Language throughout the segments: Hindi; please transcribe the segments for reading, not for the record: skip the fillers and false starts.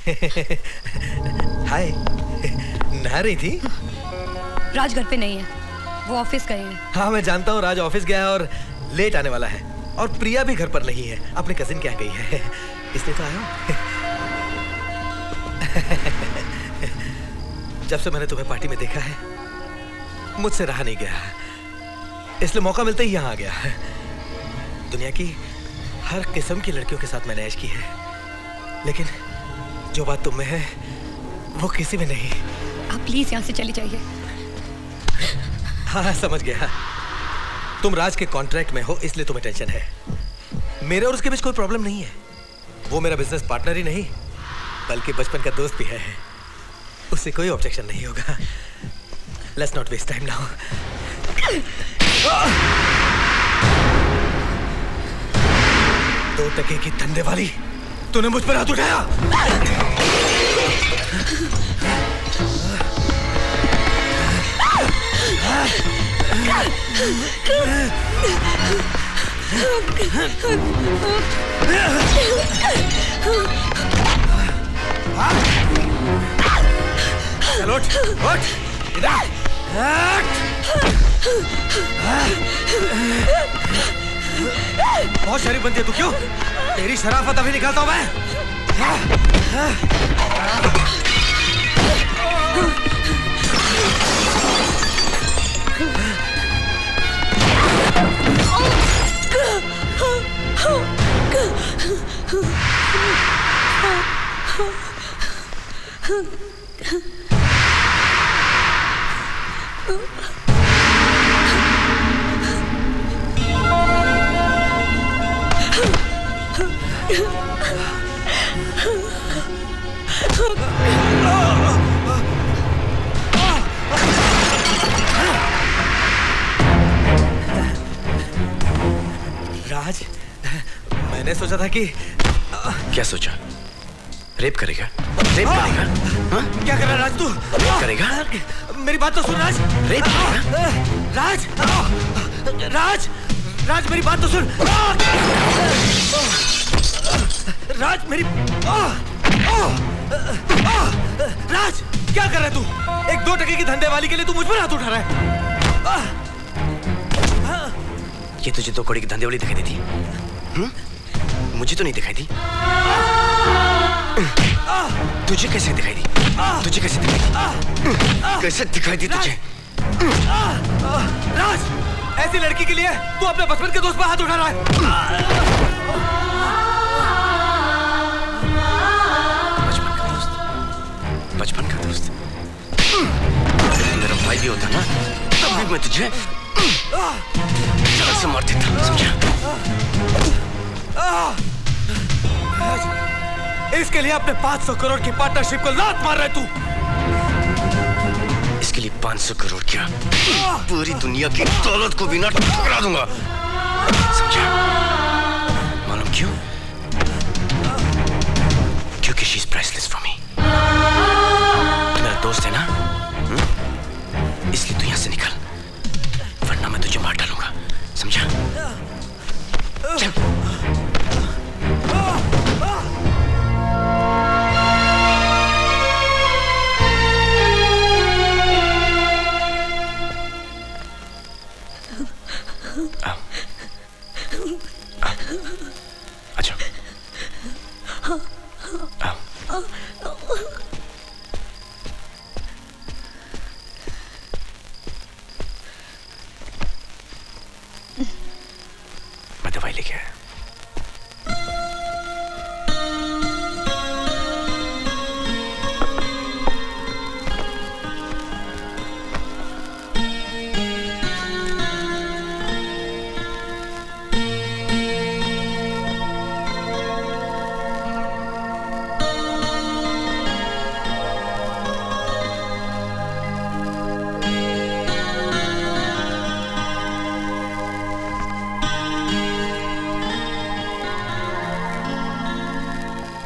हाय। नहा रही थी? राज घर पे नहीं है, वो ऑफिस गए हैं। हाँ मैं जानता हूँ, राज ऑफिस गया है और लेट आने वाला है। और प्रिया भी घर पर नहीं है, अपने कजिन के यहाँ गई है, इसलिए तो आया हूँ। जब से मैंने तुम्हें पार्टी में देखा है, मुझसे रहा नहीं गया, इसलिए मौका मिलते ही यहाँ आ गया। दुनिया की हर किस्म की लड़कियों के साथ मैंने ऐश की है, लेकिन जो बात तुम में है वो किसी में नहीं। आप प्लीज यहाँ से चली जाइए। हाँ समझ गया, तुम राज के कॉन्ट्रैक्ट में हो इसलिए तुम्हें टेंशन है। मेरे और उसके बीच कोई प्रॉब्लम नहीं है, वो मेरा बिजनेस पार्टनर ही नहीं बल्कि बचपन का दोस्त भी है, उससे कोई ऑब्जेक्शन नहीं होगा। Let's not waste time now. 2 टके की धंधे वाली, तूने मुझ पर हाथ उठाया। चलो उठ, इधर। बहुत शरीफ बनती है तू, क्यों? तेरी शराफत अभी निकालता हूं मैं। राज, मैंने सोचा था कि क्या सोचा? रेप करेगा? रेप करेगा? हाँ? क्या कर रहा है राज तू? रेप करेगा? मेरी बात तो सुन राज। रेप करेगा? राज, राज, राज मेरी बात तो सुन। राज मेरी, राज क्या कर रहा है तू? एक 2 टके की धंधे वाली के लिए तू मुझ पर हाथ उठा रहा है। ये तुझे 2 कौड़ी की धंधे वाली दिखाई देती? मुझे तो नहीं दिखाई दी। तुझे कैसे दिखाई दी? तुझे कैसे दिखाई दी? कैसे दिखाई दी तुझे? राज, ऐसी लड़की के लिए तू अपने बचपन के दोस्त पर हाथ उठा रहा है। बचपन का दोस्त? मेरा भाई भी होता ना, तब भी मैं तुझे जान से मार देता, समझा? इसके लिए अपने 500 करोड़ की पार्टनरशिप को लात मार रहा है तू। इसके लिए 500 करोड़ क्या, पूरी दुनिया की दौलत को भी ना ठुकरा दूंगा, समझा? मालूम क्यों? क्योंकि she is priceless for me. मेरा दोस्त है ना, इसलिए तू यहां से निकल, वरना मैं तुझे मार डालूंगा, समझा? चल। अच्छा। मैं दवाई लेके आया।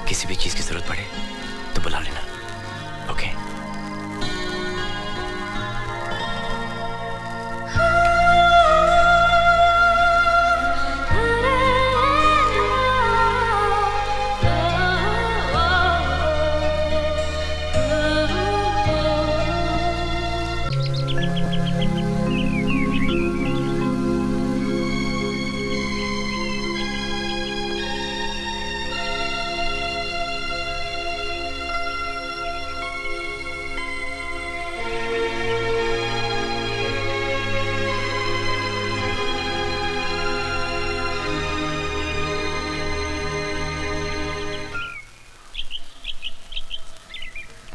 किसी भी चीज की जरूरत पड़े तो बुला लेना, ओके?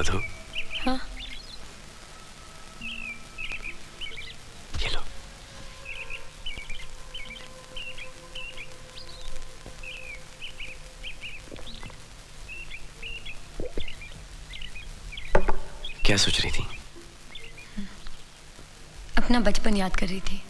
मधु, हाँ? ये लो। क्या सोच रही थी? अपना बचपन याद कर रही थी।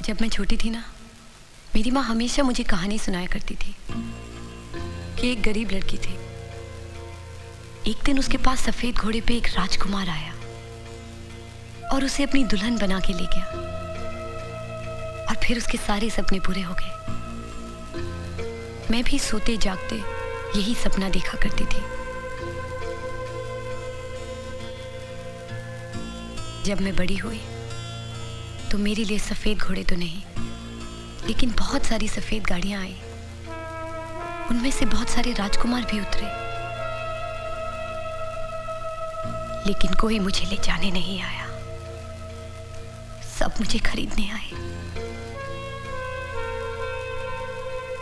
जब मैं छोटी थी ना, मेरी माँ हमेशा मुझे कहानी सुनाया करती थी कि एक गरीब लड़की थी। एक दिन उसके पास सफेद घोड़े पे एक राजकुमार आया और उसे अपनी दुल्हन बना के ले गया, और फिर उसके सारे सपने पूरे हो गए। मैं भी सोते जागते यही सपना देखा करती थी। जब मैं बड़ी हुई तो मेरे लिए सफेद घोड़े तो नहीं, लेकिन बहुत सारी सफेद गाड़ियां आई। उनमें से बहुत सारे राजकुमार भी उतरे, लेकिन कोई मुझे ले जाने नहीं आया। सब मुझे खरीदने आए।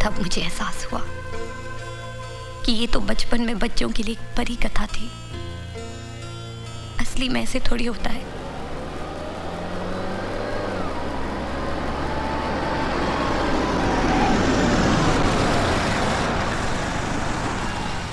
तब मुझे एहसास हुआ कि ये तो बचपन में बच्चों के लिए एक परी कथा थी। असली में ऐसे थोड़ी होता है।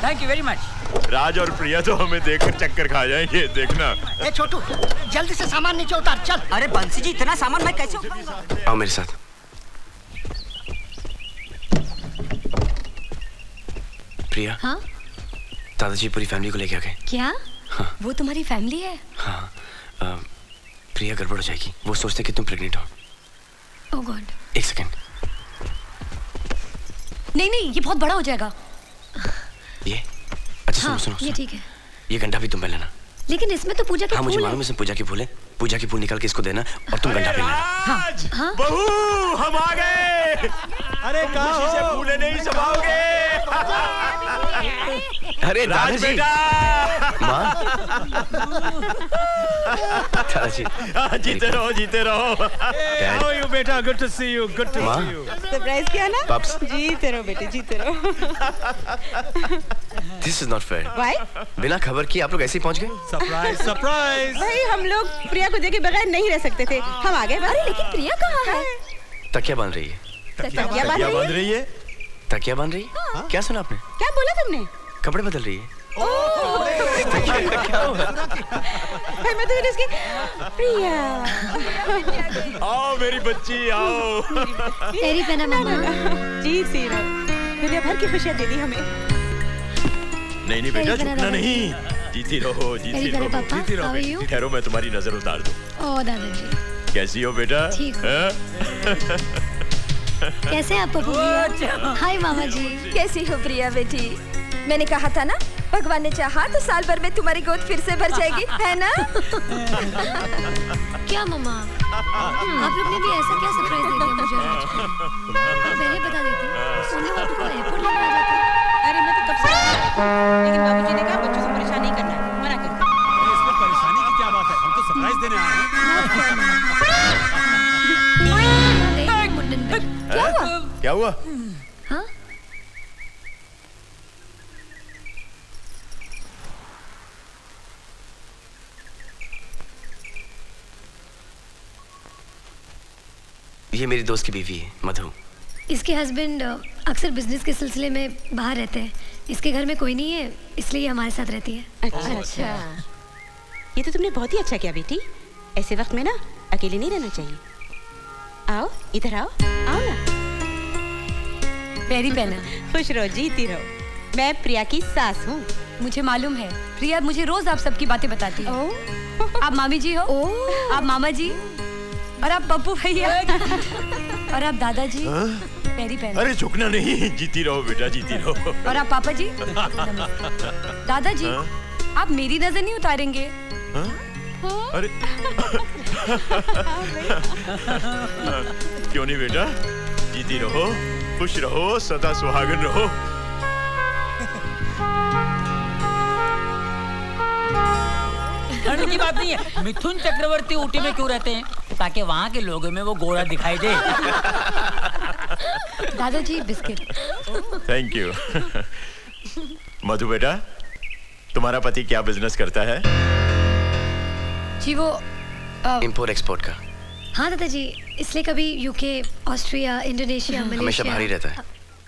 Thank you very much. Raj और प्रिया तो हमें देखकर चक्कर खा जाएंगे, देखना। ए छोटू, जल्दी से सामान नीचे उतार, चल। अरे बंसी जी, इतना सामान मैं कैसे उठाऊंगा? आओ मेरे साथ। प्रिया। हाँ? दादाजी पूरी फैमिली को लेके आ गए। क्या? हाँ। वो तुम्हारी फैमिली है? हाँ। प्रिया गड़बड़ हो जाएगी। वो सोचते कि तुम प्रेग्नेंट हो। ओह गॉड। एक सेकंड। नहीं, ये बहुत बड़ा हो जाएगा। ये अच्छा, हाँ, सुनो। ये ठीक है। ये गंढा भी तुम पहन लेना। लेकिन इसमें तो पूजा के हाँ, फूल मुझे हैं। मालूम है इसमें पूजा के फूल है। पूजा के फूल निकाल के इसको देना और तुम गंढा पहन लेना। हाँ? बहू, हम आ गए। अरे खुशी से फूले नहीं समाओगे। अरे राज दादाजी। बेटा। माँ। दादाजी। जीते रहो, जीते रहो। Dad. How are you, बेटा? Good to see you. Good to माँ। see you. सरप्राइज किया ना? Pups. जीते रहो बेटे, जीते रहो। This is not fair. भाई, बिना खबर किए आप लोग ऐसे ही पहुंच गए? Surprise, surprise. भाई हम लोग प्रिया को देखे बगैर नहीं रह सकते थे। हम आ गए। अरे लेकिन प्रिया कहाँ है? तकिया बांध रही है। तकिया क्या बंध रही है? तकिया बांध रही है? क्या सुना आपने? क्या बोला तुमने? कपड़े बदल रही है। भाई मैं तो इसकी प्रिया। आओ मेरी बच्ची, आओ। तेरी पहना मामा। जी सी रहो। दुनिया भर की खुशियाँ दे दी हमें। नहीं बेटा, झुकना नहीं। जीती रहो, जीती रहो, पापा, जीती रहो। how are you? ठहरो, मैं तुम्हारी नजर उतार दूं। ओह दादाजी। कैसी हो बेटा? ठीक हूँ। हैं? कैसे आप पप्पू भैया? हाय मामा जी। कैसी हो प्रिया बेटी? मैंने कहा था ना, भगवान ने चाहा तो साल भर में तुम्हारी गोद फिर से भर जाएगी, है ना? क्या मामा? आप लोग ने भी ऐसा क्या सरप्राइज दे दिया मुझे आज? पहले बता देती, सोनू आपको एयरपोर्ट लेने आ जाता। अरे मैं तो कब से, लेकिन बाबूजी ने कहा बच्चों से परेशान नहीं करना है, मना कर। इसमें परेशानी की क्या बात है? हम तो सरप्राइज देने आए हैं। क्या हुआ? हाँ? ये मेरी दोस्त की बीवी है, मधु। इसके हस्बैंड अक्सर बिजनेस के सिलसिले में बाहर रहते हैं। इसके घर में कोई नहीं है, इसलिए ये हमारे साथ रहती है। अच्छा, ये तो तुमने बहुत ही अच्छा किया बेटी। ऐसे वक्त में ना अकेले नहीं रहना चाहिए। आओ इधर आओ, आओ ना। पैरी पहना। खुश रहो, जीती रहो। मैं प्रिया की सास हूँ। मुझे मालूम है, प्रिया मुझे रोज आप सबकी बातें बताती है। आप मामी जी हो, आप मामा जी, और आप पप्पू भैया, और आप दादाजी। पैरी पहना। अरे झुकना नहीं, जीती रहो बेटा, जीती रहो। और आप पापा जी। दादाजी, आप मेरी नजर नहीं उतारेंगे? अरे क्यों नहीं बेटा, जीती रहो, खुश रहो, सदा सुहागन रहो। ठंड की बात नहीं है। मिथुन चक्रवर्ती ऊटी में क्यों रहते हैं? ताकि वहाँ के लोगों में वो गोरा दिखाई दे। दादाजी बिस्किट। Thank you. मधु बेटा, तुम्हारा पति क्या बिजनेस करता है? जी वो इंपोर्ट एक्सपोर्ट का। हाँ दादाजी, इसलिए कभी यूके, ऑस्ट्रिया, इंडोनेशिया, हमेशा मलेशिया। बाहर ही रहता है।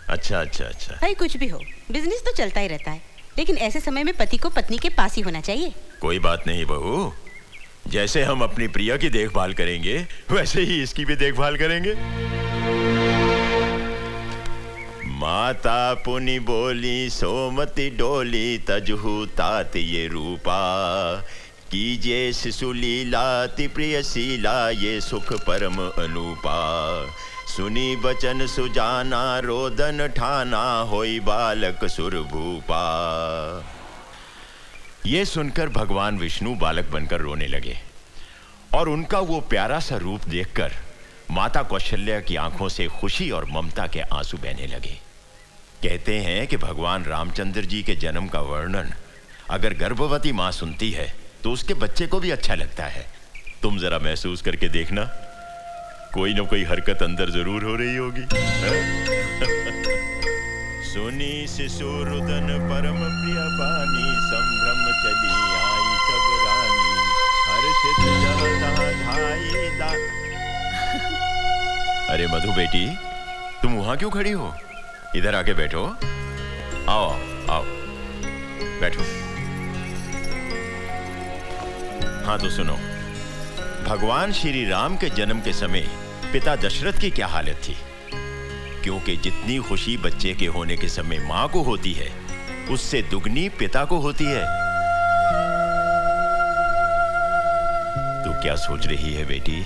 अच्छा अच्छा अच्छा। भाई कुछ भी हो, बिजनेस तो चलता ही रहता है, लेकिन ऐसे समय में पति को पत्नी के पास ही होना चाहिए। कोई बात नहीं बहू, जैसे हम अपनी प्रिया की देखभाल करेंगे वैसे ही इसकी भी देखभाल करेंगे। माता पुनि बोली सोमति डोली तजहु तात ये रूपा, कीजिए शिशु लीला ति प्रिय शीला ये सुख परम अनूपा, सुनी बचन सुजाना रोदन ठाना होई बालक सुर भूपा। ये सुनकर भगवान विष्णु बालक बनकर रोने लगे और उनका वो प्यारा सा रूप देखकर माता कौशल्या की आंखों से खुशी और ममता के आंसू बहने लगे। कहते हैं कि भगवान रामचंद्र जी के जन्म का वर्णन अगर गर्भवती मां सुनती है तो उसके बच्चे को भी अच्छा लगता है। तुम जरा महसूस करके देखना, कोई ना कोई हरकत अंदर जरूर हो रही होगी। सुनी शिशु रुदन परम प्रिय बानी, संभ्रम चली आई सब रानी, हर्षित जहाँ तहाँ धाई दा। अरे मधु बेटी, तुम वहां क्यों खड़ी हो? इधर आके बैठो। आओ आओ बैठो। हाँ तो सुनो, भगवान श्री राम के जन्म के समय पिता दशरथ की क्या हालत थी? क्योंकि जितनी खुशी बच्चे के होने के समय मां को होती है, उससे दुगनी पिता को होती है। तू क्या सोच रही है बेटी?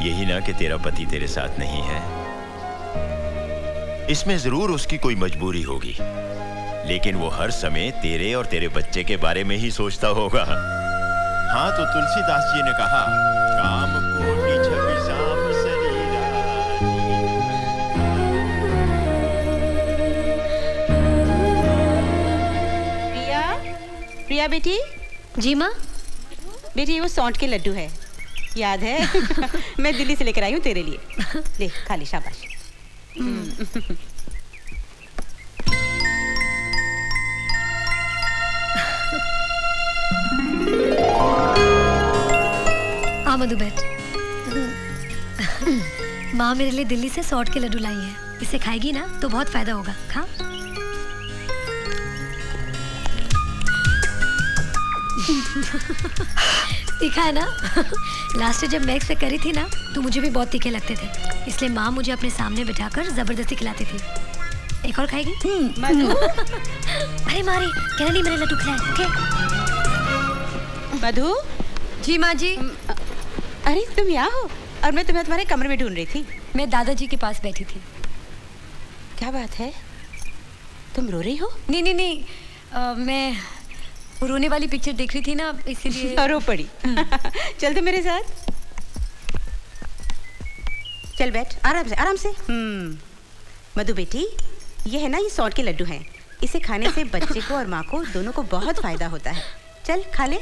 यही ना कि तेरा पति तेरे साथ नहीं है। इसमें जरूर उसकी कोई मजबूरी होगी, लेकिन वो हर समय तेरे और तेरे बच्चे के बारे में ही सोचता होगा। हाँ तो तुलसीदास जी ने कहा, काम कोटि छवि साम शरीरा। प्रिया, प्रिया बेटी। जी माँ। बेटी वो सौंठ के लड्डू है, याद है? मैं दिल्ली से लेकर आई हूँ तेरे लिए। ले खा ले, शाबाश। मधु बैठ। माँ मेरे लिए दिल्ली से सौंठ के लड्डू लाई है, इसे खाएगी ना तो बहुत फायदा होगा। खा। तीखा है ना? लास्ट जब मैक्स पे करी थी ना तो मुझे भी बहुत तीखे लगते थे, इसलिए माँ मुझे अपने सामने बिठाकर जबरदस्ती खिलाती थी। एक और खाएगी? मधु। अरे मारी, कहना नहीं मैंने लड्डू खिलाए। ओके? मधु। जी माँ जी। अरे तुम यहाँ हो और मैं तुम्हें तुम्हारे कमरे में ढूंढ रही थी। मैं दादाजी के पास बैठी थी। क्या बात है, तुम रो रही हो? नहीं नहीं नहीं, मैं रोने वाली पिक्चर देख रही थी ना, इसीलिए। रो पड़ी। चल तो मेरे साथ। चल बैठ, आराम से आराम से। मधु बेटी, ये है ना, ये सौंठ के लड्डू हैं। इसे खाने से बच्चे को और माँ को दोनों को बहुत फायदा होता है। चल खा ले।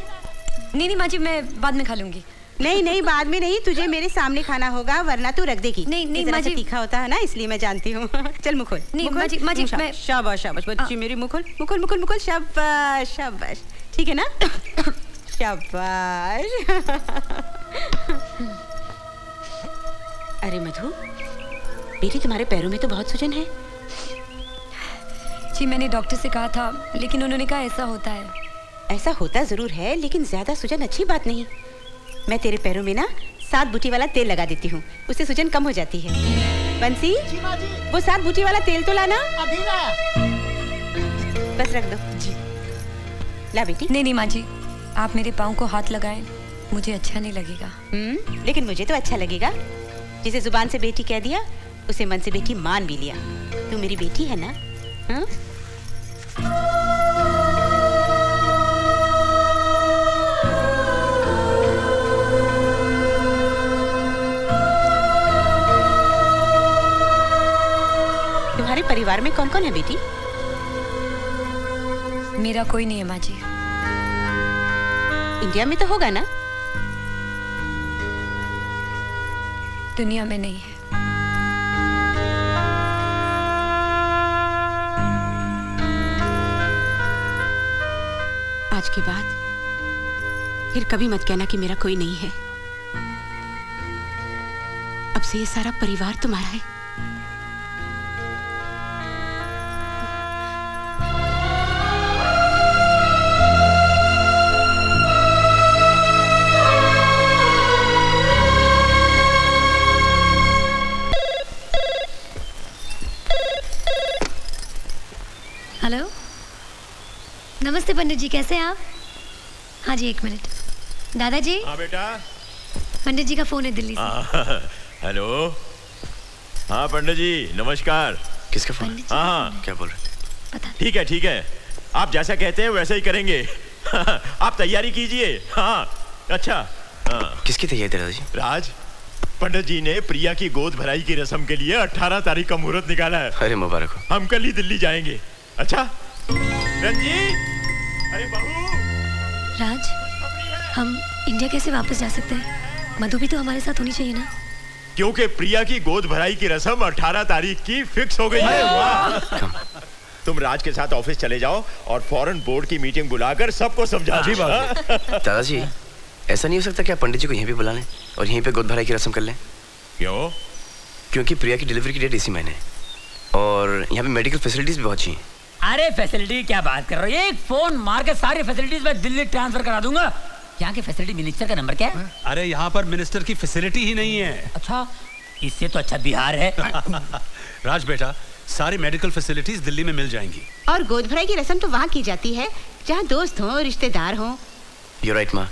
नहीं नहीं माँ जी, मैं बाद में खा लूंगी। नहीं नहीं, बाद में नहीं, तुझे मेरे सामने खाना होगा वरना तू रख देगी। नहीं नहीं माँ जी, तीखा होता है ना, इसलिए मैं जानती हूँ। चल मुँह खोल। नहीं माँ जी, मैं। शाबाश शाबाश बच्ची मेरी, मुँह खोल मुँह खोल मुँह खोल मुँह खोल। शाबाश शाबाश, ठीक है ना? शाबाश। अरे मधु बेटी, तुम्हारे पैरों में तो बहुत सूजन है। जी मैंने डॉक्टर से कहा था, लेकिन उन्होंने कहा ऐसा होता है। ऐसा होता जरूर है, लेकिन ज्यादा सूजन अच्छी बात नहीं। मैं तेरे पैरों में ना 7 बूटी वाला तेल लगा देती हूँ, उससे सूजन कम हो जाती है। बंसी, जी माँ जी। वो 7 बूटी वाला तेल तो लाना। अभी लाया। बस रख दो जी। ला बेटी। नहीं नहीं माँ जी, आप मेरे पाँव को हाथ लगाएं, मुझे अच्छा नहीं लगेगा। लेकिन मुझे तो अच्छा लगेगा। जिसे जुबान से बेटी कह दिया, उसे मन से बेटी मान भी लिया। तू मेरी बेटी है ना? हाँ? तुम्हारे परिवार में कौन कौन है बेटी? मेरा कोई नहीं है माँ जी। इंडिया में तो होगा ना? दुनिया में नहीं है। आज के बाद फिर कभी मत कहना कि मेरा कोई नहीं है। अब से ये सारा परिवार तुम्हारा है। हेलो, नमस्ते पंडित जी, कैसे हैं आप? हाँ जी, एक मिनट। दादाजी, हाँ बेटा। पंडित जी का फोन है दिल्ली से। हेलो। हाँ पंडित जी, नमस्कार। किसका फोन? पंडित जी, हाँ, क्या बोल रहे? पता नहीं। ठीक है ठीक है, आप जैसा कहते हैं वैसा ही करेंगे। आप तैयारी कीजिए। हाँ, अच्छा। हाँ। किसकी तैयारी दादाजी? राज, पंडित जी ने प्रिया की गोद भराई की रस्म के लिए 18 तारीख का मुहूर्त निकाला है। अरे मुबारक हो। हम कल ही दिल्ली जाएंगे। अच्छा रंजी, अरे बहू। राज, हम इंडिया कैसे वापस जा सकते हैं? मधु भी तो हमारे साथ होनी चाहिए ना? क्योंकि प्रिया की गोद भराई की रस्म 18 तारीख की फिक्स हो गई है। तुम राज के साथ ऑफिस चले जाओ और फॉरेन बोर्ड की मीटिंग बुलाकर सबको समझा दो। दादाजी, ऐसा नहीं हो सकता कि आप पंडित जी को यहीं पे बुला लें और यहीं पे गोद भराई की रस्म कर लें? क्यों? क्योंकि प्रिया की डिलीवरी की डेट इसी महीने और यहाँ पे मेडिकल फैसिलिटीज भी बहुत अच्छी हैं। अरे फैसिलिटी क्या बात कर रहे हो? एक फोन मार के सारी फैसिलिटीज मैं दिल्ली ट्रांसफर करा दूंगा। यहाँ के फैसिलिटी मिनिस्टर का नंबर क्या है? अरे यहाँ पर मिनिस्टर की फैसिलिटी ही नहीं है। अच्छा, इससे तो अच्छा बिहार है। राज बेटा, सारी मेडिकल फैसिलिटीज दिल्ली में मिल जाएंगी। और गोद भराई की रस्म तो वहाँ की जाती है जहाँ दोस्त हों, रिश्तेदार हों। You're right, माँ।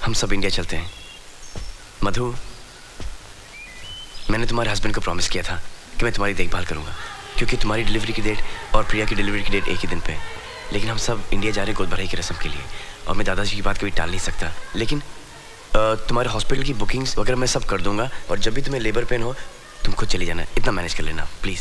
हम सब इंडिया चलते हैं। मधु, मैंने तुम्हारे हस्बैंड को प्रॉमिस किया था कि मैं तुम्हारी देखभाल करूंगा, क्योंकि तुम्हारी डिलीवरी की डेट और प्रिया की डिलीवरी की डेट एक ही दिन पे है। लेकिन हम सब इंडिया जा रहे हैं गोद भराई की रस्म के लिए और मैं दादाजी की बात कभी टाल नहीं सकता। लेकिन तुम्हारे हॉस्पिटल की बुकिंग्स वगैरह मैं सब कर दूंगा और जब भी तुम्हें लेबर पेन हो तुम खुद चली जाना, इतना मैनेज कर लेना प्लीज।